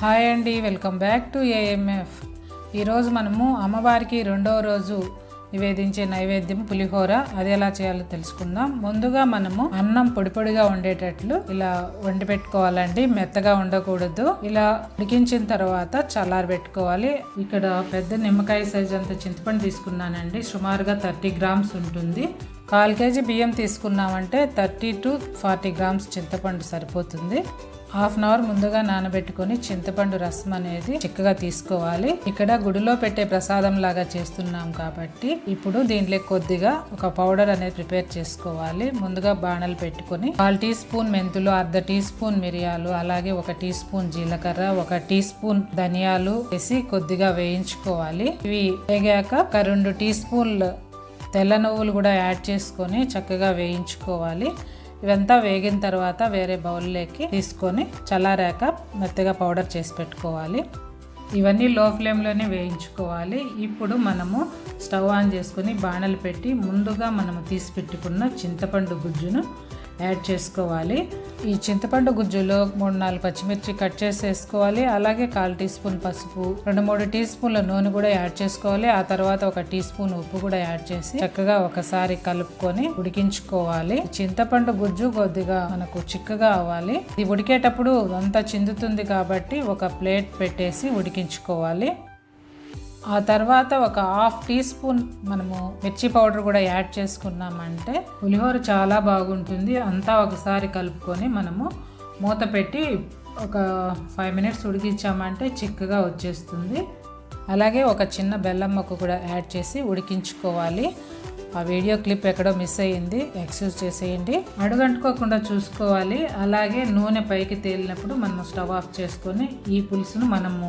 Hi అండి, welcome back to AMF. ఈరోజు మనము అమ్మవారికి రెండవ రోజు నివేదించే నైవేద్యం పులిహోర, అది ఎలా చేయాలో తెలుసుకుందాం. ముందుగా మనము అన్నం పొడిగా ఉండేటట్లు ఇలా వండి పెట్టుకోవాలండి, మెత్తగా ఉండకూడదు. ఇలా ఉడికించిన తర్వాత చల్లారి పెట్టుకోవాలి. ఇక్కడ పెద్ద నిమ్మకాయ సైజ్ అంత చింతపండు తీసుకున్నానండి, సుమారుగా 30 గ్రామ్స్ ఉంటుంది. 1/4 కేజీ బియ్యం తీసుకున్నామంటే 30 to 40 గ్రామ్స్ చింతపండు సరిపోతుంది. 1/2 అవర్ ముందుగా నానబెట్టుకొని చింతపండు రసం అనేది చిక్కగా తీసుకోవాలి. ఇక్కడ గుడిలో పెట్టే ప్రసాదం లాగా చేస్తున్నాం కాబట్టి ఇప్పుడు దీంట్లో కొద్దిగా ఒక పౌడర్ అనేది ప్రిపేర్ చేసుకోవాలి. ముందుగా బాణలు పెట్టుకొని 1/4 టీ స్పూన్ మెంతులు, 1/2 టీ స్పూన్ మిరియాలు, అలాగే 1 టీ స్పూన్ జీలకర్ర, 1 టీ స్పూన్ ధనియాలు వేసి కొద్దిగా వేయించుకోవాలి. ఇవి వేగాక ఒక 2 టీ స్పూన్లు తెల్ల నువ్వులు కూడా యాడ్ చేసుకొని చక్కగా వేయించుకోవాలి. ఇవంతా వేగిన తర్వాత వేరే బౌల్లోకి తీసుకొని చల్లారాక మెత్తగా పౌడర్ చేసి పెట్టుకోవాలి. ఇవన్నీ లో ఫ్లేమ్లోనే వేయించుకోవాలి. ఇప్పుడు మనము స్టవ్ ఆన్ చేసుకొని బాణలు పెట్టి ముందుగా మనము తీసి పెట్టుకున్న చింతపండు గుజ్జును యాడ్ చేసుకోవాలి. ఈ చింతపండు గుజ్జులో 3-4 పచ్చిమిర్చి కట్ చేసి వేసుకోవాలి. అలాగే 1/4 టీ స్పూన్ పసుపు, 2-3 టీ స్పూన్ల నూనె కూడా యాడ్ చేసుకోవాలి. ఆ తర్వాత 1 టీ స్పూన్ ఉప్పు కూడా యాడ్ చేసి చక్కగా ఒకసారి కలుపుకొని ఉడికించుకోవాలి. చింతపండు గుజ్జు కొద్దిగా మనకు చిక్కగా అవ్వాలి. ఇది ఉడికేటప్పుడు అంతా చిందుతుంది కాబట్టి ఒక ప్లేట్ పెట్టేసి ఉడికించుకోవాలి. ఆ తర్వాత 1/2 టీ స్పూన్ మనము మిర్చి పౌడర్ కూడా యాడ్ చేసుకున్నామంటే పులిహోర చాలా బాగుంటుంది. అంతా ఒకసారి కలుపుకొని మనము మూత పెట్టి ఒక 5 మినిట్స్ ఉడికించామంటే చిక్కగా వచ్చేస్తుంది. అలాగే ఒక చిన్న బెల్లం ముక్క కూడా యాడ్ చేసి ఉడికించుకోవాలి. ఆ వీడియో క్లిప్ ఎక్కడో మిస్ అయ్యింది, ఎక్స్క్యూజ్ చేసేయండి. అడుగంటుకోకుండా చూసుకోవాలి. అలాగే నూనె పైకి తేలినప్పుడు మనం స్టవ్ ఆఫ్ చేసుకొని ఈ పులుసును మనము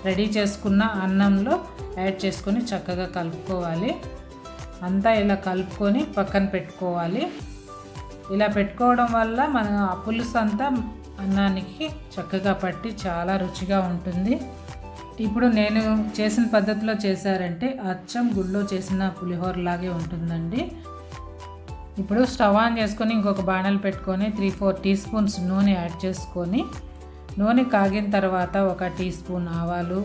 రెడీ చేసుకున్న అన్నంలో యాడ్ చేసుకొని చక్కగా కలుపుకోవాలి. అంతా ఇలా కలుపుకొని పక్కన పెట్టుకోవాలి. ఇలా పెట్టుకోవడం వల్ల మన ఆ పులుసు అంతా అన్నానికి చక్కగా పట్టి చాలా రుచిగా ఉంటుంది. ఇప్పుడు నేను చేసిన పద్ధతిలో చేశారంటే అచ్చం గుళ్ళో చేసిన పులిహోర లాగే ఉంటుందండి. ఇప్పుడు స్టవ్ ఆన్ చేసుకొని ఇంకొక బాణలు పెట్టుకొని 3-4 టీ స్పూన్స్ నూనె యాడ్ చేసుకొని నూనె కాగిన తర్వాత 1 టీ స్పూన్ ఆవాలు,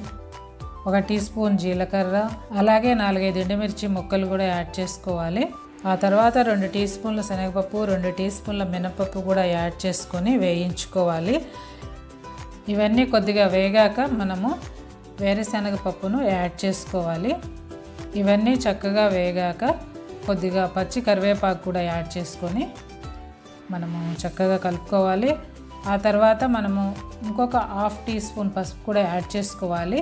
1 టీ స్పూన్ జీలకర్ర, అలాగే 4-5 ఎండుమిర్చి ముక్కలు కూడా యాడ్ చేసుకోవాలి. ఆ తర్వాత 2 టీ స్పూన్ల శనగపప్పు, 2 టీ స్పూన్ల మినపప్పు కూడా యాడ్ చేసుకొని వేయించుకోవాలి. ఇవన్నీ కొద్దిగా వేగాక మనము వేరుశనగపప్పును యాడ్ చేసుకోవాలి. ఇవన్నీ చక్కగా వేగాక కొద్దిగా పచ్చి కరివేపాకు కూడా యాడ్ చేసుకొని మనము చక్కగా కలుపుకోవాలి. ఆ తర్వాత మనము ఇంకొక 1/2 టీ స్పూన్ పసుపు కూడా యాడ్ చేసుకోవాలి.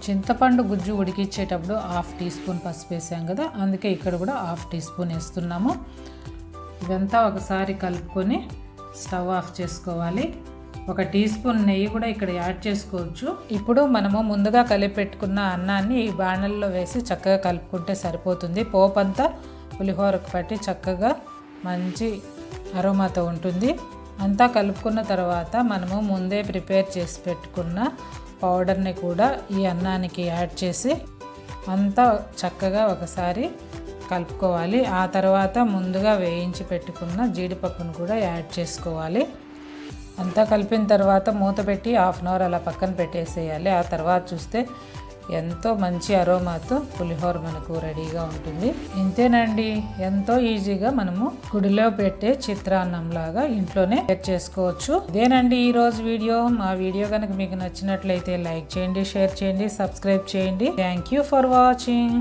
చింతపండు గుజ్జు ఉడికించేటప్పుడు 1/2 టీ స్పూన్ పసుపు వేసాం కదా, అందుకే ఇక్కడ కూడా 1/2 టీ స్పూన్ వేస్తున్నాము. ఇదంతా ఒకసారి కలుపుకొని స్టవ్ ఆఫ్ చేసుకోవాలి. 1 టీ స్పూన్ నెయ్యి కూడా ఇక్కడ యాడ్ చేసుకోవచ్చు. ఇప్పుడు మనము ముందుగా కలిపి పెట్టుకున్న అన్నాన్ని ఈ బాణల్లో వేసి చక్కగా కలుపుకుంటే సరిపోతుంది. పోపు అంతా పులిహోరకు పట్టి చక్కగా మంచి అరోమాతో ఉంటుంది. అంతా కలుపుకున్న తర్వాత మనము ముందే ప్రిపేర్ చేసి పెట్టుకున్న పౌడర్ని కూడా ఈ అన్నానికి యాడ్ చేసి అంతా చక్కగా ఒకసారి కలుపుకోవాలి. ఆ తర్వాత ముందుగా వేయించి పెట్టుకున్న జీడిపప్పును కూడా యాడ్ చేసుకోవాలి. అంతా కలిపిన తర్వాత మూత పెట్టి 1/2 అవర్ అలా పక్కన పెట్టేసేయాలి. ఆ తర్వాత చూస్తే ఎంతో మంచి అరోమాతో పులిహోర మనకు రెడీగా ఉంటుంది. ఇంతేనండి, ఎంతో ఈజీగా మనము గుడిలో పెట్టే చిత్రాన్నం లాగా ఇంట్లోనే చేసుకోవచ్చు. ఇదేనండి ఈరోజు వీడియో. మా వీడియో కనుక మీకు నచ్చినట్లయితే లైక్ చేయండి, షేర్ చేయండి, సబ్స్క్రైబ్ చేయండి. Thank you for watching.